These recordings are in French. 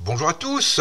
Bonjour à tous.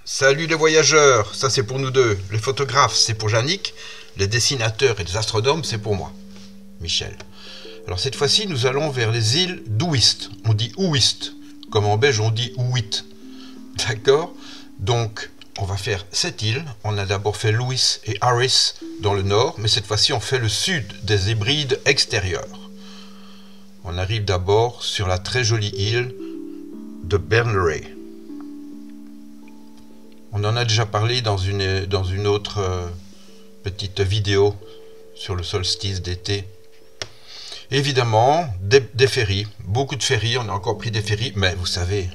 Salut les voyageurs, ça c'est pour nous deux. Les photographes c'est pour Yannick. Les dessinateurs et les astronomes c'est pour moi, Michel. Alors cette fois-ci nous allons vers les îles d'Uist. On dit Uist, comme en belge on dit Uit. D'accord? Donc on va faire cette île. On a d'abord fait Lewis et Harris dans le nord, mais cette fois-ci on fait le sud des Hébrides extérieures. On arrive d'abord sur la très jolie île de Berneray. On en a déjà parlé dans une autre petite vidéo sur le solstice d'été. Évidemment, des ferries, beaucoup de ferries, on a encore pris des ferries, mais vous savez,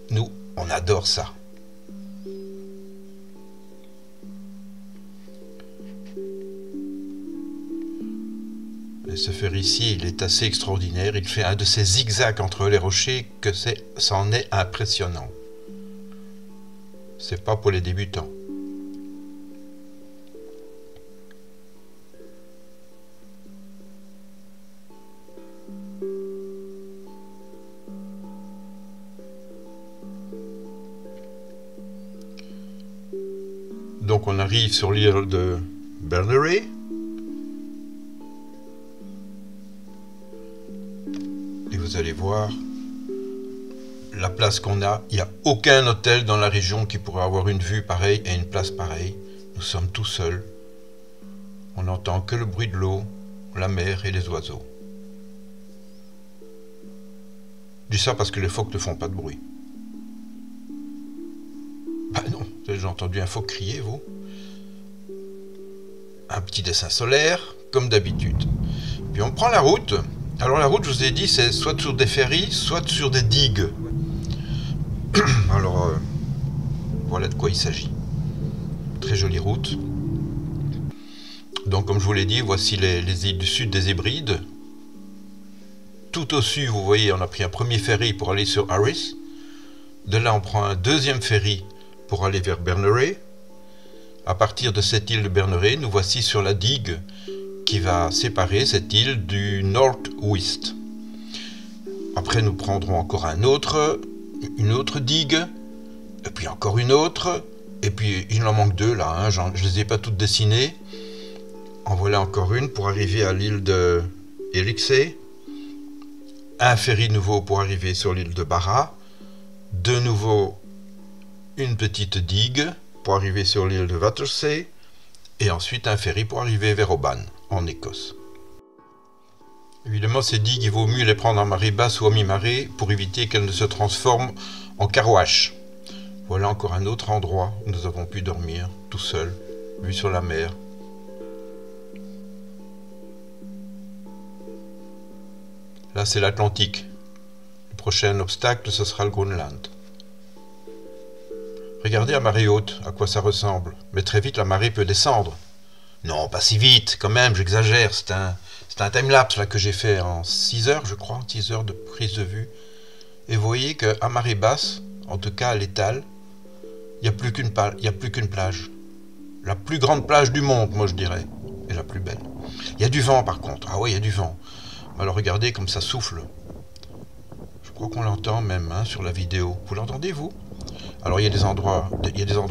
nous, on adore ça. Et ce ferry-ci, il est assez extraordinaire, il fait un de ces zigzags entre les rochers que c'en est impressionnant. C'est pas pour les débutants. Donc on arrive sur l'île de Berneray. Et vous allez voir la place qu'on a. Il n'y a aucun hôtel dans la région qui pourrait avoir une vue pareille et une place pareille. Nous sommes tout seuls. On n'entend que le bruit de l'eau, la mer et les oiseaux. Je dis ça parce que les phoques ne font pas de bruit. Bah non, vous avez déjà entendu un phoque crier, vous? Un petit dessin solaire, comme d'habitude. Puis on prend la route. Alors la route, je vous ai dit, c'est soit sur des ferries, soit sur des digues. Alors, voilà de quoi il s'agit. Très jolie route. Donc, comme je vous l'ai dit, voici les îles du sud des Hébrides. Tout au sud, vous voyez, on a pris un premier ferry pour aller sur Harris. De là, on prend un deuxième ferry pour aller vers Berneray. À partir de cette île de Berneray, nous voici sur la digue qui va séparer cette île du Nord-Ouest. Après, nous prendrons encore une autre digue, et puis encore une autre, et puis il en manque deux là, hein, je ne les ai pas toutes dessinées. En voilà encore une pour arriver à l'île de Elixé, un ferry nouveau pour arriver sur l'île de Barra, de nouveau une petite digue pour arriver sur l'île de Watersay, et ensuite un ferry pour arriver vers Oban, en Écosse. Évidemment, ces digues, il vaut mieux les prendre en marée basse ou à mi-marée pour éviter qu'elles ne se transforment en carouache. Voilà encore un autre endroit où nous avons pu dormir, tout seul, vue sur la mer. Là, c'est l'Atlantique. Le prochain obstacle, ce sera le Groenland. Regardez à marée haute, à quoi ça ressemble. Mais très vite, la marée peut descendre. Non, pas si vite, quand même, j'exagère. C'est un timelapse là que j'ai fait en 6 heures, je crois, 6 heures de prise de vue. Et vous voyez qu'à marée basse, en tout cas à l'étal, il n'y a plus qu'une plage. La plus grande plage du monde, moi je dirais. Et la plus belle. Il y a du vent par contre. Ah oui, il y a du vent. Alors regardez comme ça souffle. Je crois qu'on l'entend même hein, sur la vidéo. Vous l'entendez, vous? Alors il y a des endroits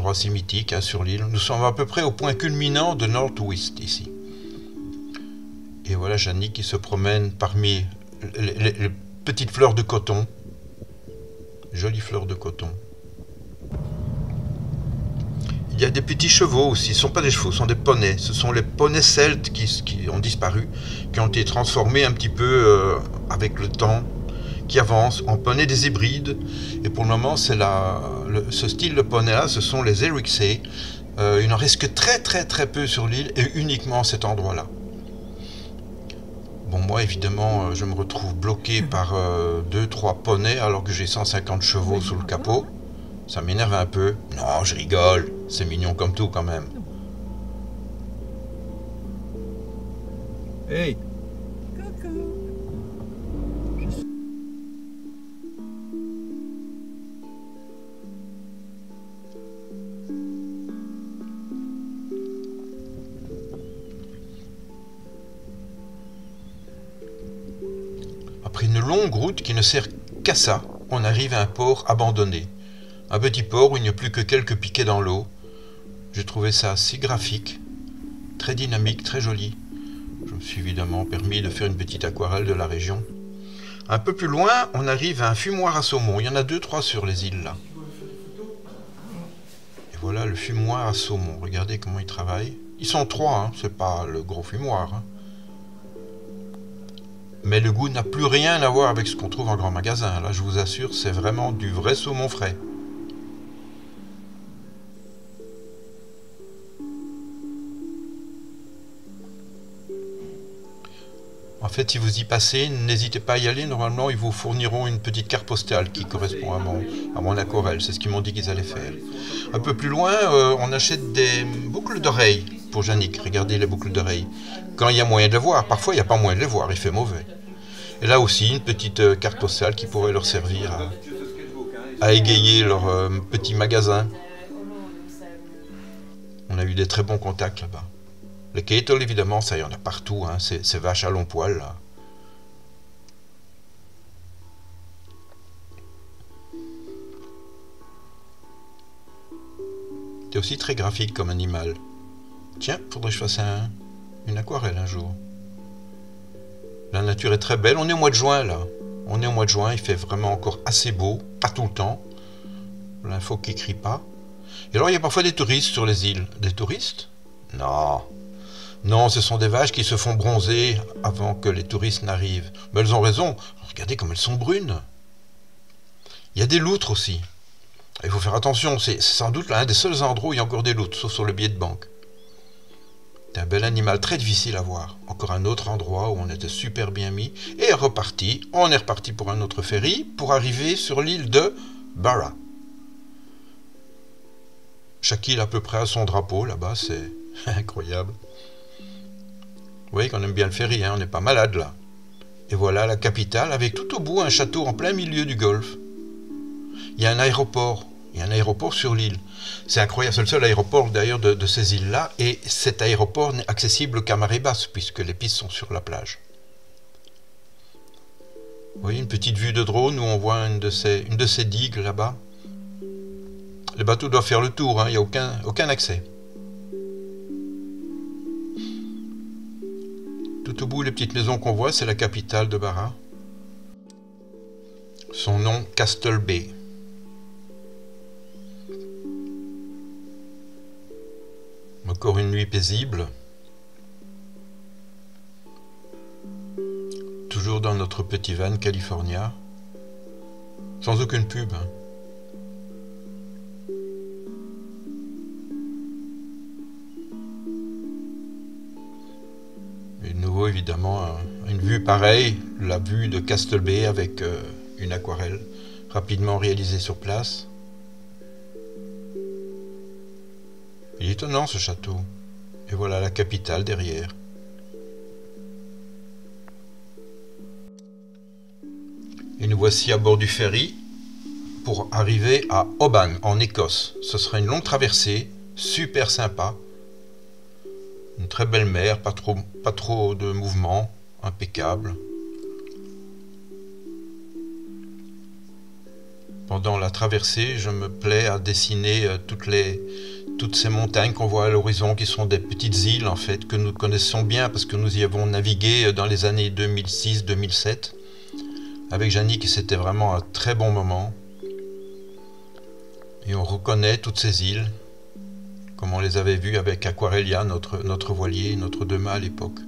assez mythiques hein, sur l'île. Nous sommes à peu près au point culminant de Nord-Ouest ici. Et voilà Yannick qui se promène parmi les petites fleurs de coton. Jolies fleurs de coton. Il y a des petits chevaux aussi. Ce ne sont pas des chevaux, ce sont des poneys. Ce sont les poneys celtes qui ont disparu, qui ont été transformés un petit peu avec le temps, qui avancent en poneys des hybrides. Et pour le moment, c'est ce style de poney-là, ce sont les Eriksay. Il n'en reste que très peu sur l'île et uniquement à cet endroit-là. Bon, moi, évidemment, je me retrouve bloqué par 2-3 poneys alors que j'ai 150 chevaux sous le capot. Ça m'énerve un peu. Non, je rigole. C'est mignon comme tout, quand même. Hey! Après une longue route qui ne sert qu'à ça, on arrive à un port abandonné. Un petit port où il n'y a plus que quelques piquets dans l'eau. J'ai trouvé ça assez graphique, très dynamique, très joli. Je me suis évidemment permis de faire une petite aquarelle de la région. Un peu plus loin, on arrive à un fumoir à saumon. Il y en a 2-3 sur les îles là. Et voilà le fumoir à saumon. Regardez comment ils travaillent. Ils sont 3, hein. C'est pas le gros fumoir. Hein. Mais le goût n'a plus rien à voir avec ce qu'on trouve en grand magasin. Là, je vous assure, c'est vraiment du vrai saumon frais. En fait, si vous y passez, n'hésitez pas à y aller. Normalement, ils vous fourniront une petite carte postale qui correspond à mon aquarelle. C'est ce qu'ils m'ont dit qu'ils allaient faire. Un peu plus loin, on achète des boucles d'oreilles pour Yannick. Regardez les boucles d'oreilles. Quand il y a moyen de les voir. Parfois, il n'y a pas moyen de les voir. Il fait mauvais. Et là aussi, une petite carte postale qui pourrait leur servir à égayer leur petit magasin. On a eu des très bons contacts là-bas. Les kettle, évidemment, ça y en a partout, hein. C'est vache à long poil, là. C'est aussi très graphique comme animal. Tiens, faudrait que je fasse une aquarelle un jour. La nature est très belle. On est au mois de juin, là. On est au mois de juin, il fait vraiment encore assez beau, pas tout le temps. L'info qui crie pas. Et alors, il y a parfois des touristes sur les îles. Des touristes? Non. Non, ce sont des vaches qui se font bronzer avant que les touristes n'arrivent. Mais elles ont raison. Regardez comme elles sont brunes. Il y a des loutres aussi. Il faut faire attention. C'est sans doute l'un des seuls endroits où il y a encore des loutres, sauf sur le billet de banque. C'est un bel animal très difficile à voir. Encore un autre endroit où on était super bien mis. Et reparti. On est reparti pour un autre ferry pour arriver sur l'île de Barra. Chaque île à peu près a son drapeau là-bas. C'est incroyable. Vous voyez qu'on aime bien le ferry, hein, on n'est pas malade là. Et voilà la capitale avec tout au bout un château en plein milieu du golfe. Il y a un aéroport, sur l'île. C'est incroyable, c'est le seul aéroport d'ailleurs de ces îles-là. Et cet aéroport n'est accessible qu'à marée basse puisque les pistes sont sur la plage. Vous voyez une petite vue de drone où on voit une de ces digues là-bas. Les bateaux doivent faire le tour, hein, il n'y a aucun accès. Tout au bout, les petites maisons qu'on voit, c'est la capitale de Barra. Son nom, Castle Bay. Encore une nuit paisible. Toujours dans notre petit van California. Sans aucune pub. Hein. Et de nouveau, évidemment, une vue pareille, la vue de Castle Bay avec une aquarelle rapidement réalisée sur place. Il est étonnant ce château. Et voilà la capitale derrière. Et nous voici à bord du ferry pour arriver à Oban, en Écosse. Ce sera une longue traversée, super sympa. Une très belle mer, pas trop de mouvement, impeccable. Pendant la traversée, je me plais à dessiner toutes ces montagnes qu'on voit à l'horizon, qui sont des petites îles en fait, que nous connaissons bien parce que nous y avons navigué dans les années 2006-2007. Avec Yannick, c'était vraiment un très bon moment. Et on reconnaît toutes ces îles, comme on les avait vues avec Aquarelia, notre voilier, notre deux-mâts à l'époque.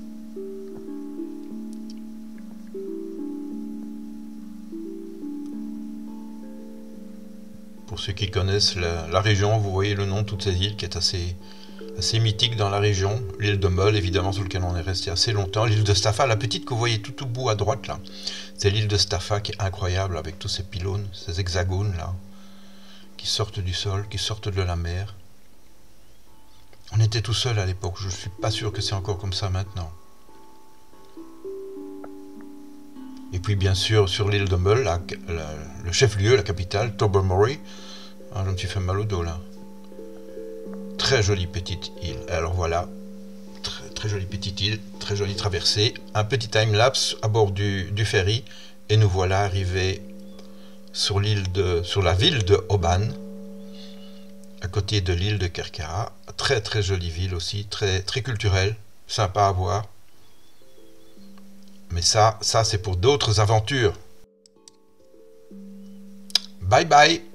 Pour ceux qui connaissent la région, vous voyez le nom de toutes ces îles qui est assez mythique dans la région. L'île de Mull, évidemment, sur laquelle on est resté assez longtemps. L'île de Staffa, la petite que vous voyez tout au bout à droite, là. C'est l'île de Staffa qui est incroyable avec tous ces pylônes, ces hexagones, là, qui sortent du sol, qui sortent de la mer. On était tout seul à l'époque, je ne suis pas sûr que c'est encore comme ça maintenant. Et puis bien sûr sur l'île de Mull, le chef-lieu, la capitale, Tobermory. Ah, je me suis fait mal au dos là. Très jolie petite île. Alors voilà, très jolie petite île, très jolie traversée. Un petit time-lapse à bord du ferry. Et nous voilà arrivés sur la ville de Oban. à côté de l'île de Kerkara. Très très jolie ville aussi, très, très culturelle, sympa à voir. Mais ça c'est pour d'autres aventures. Bye bye.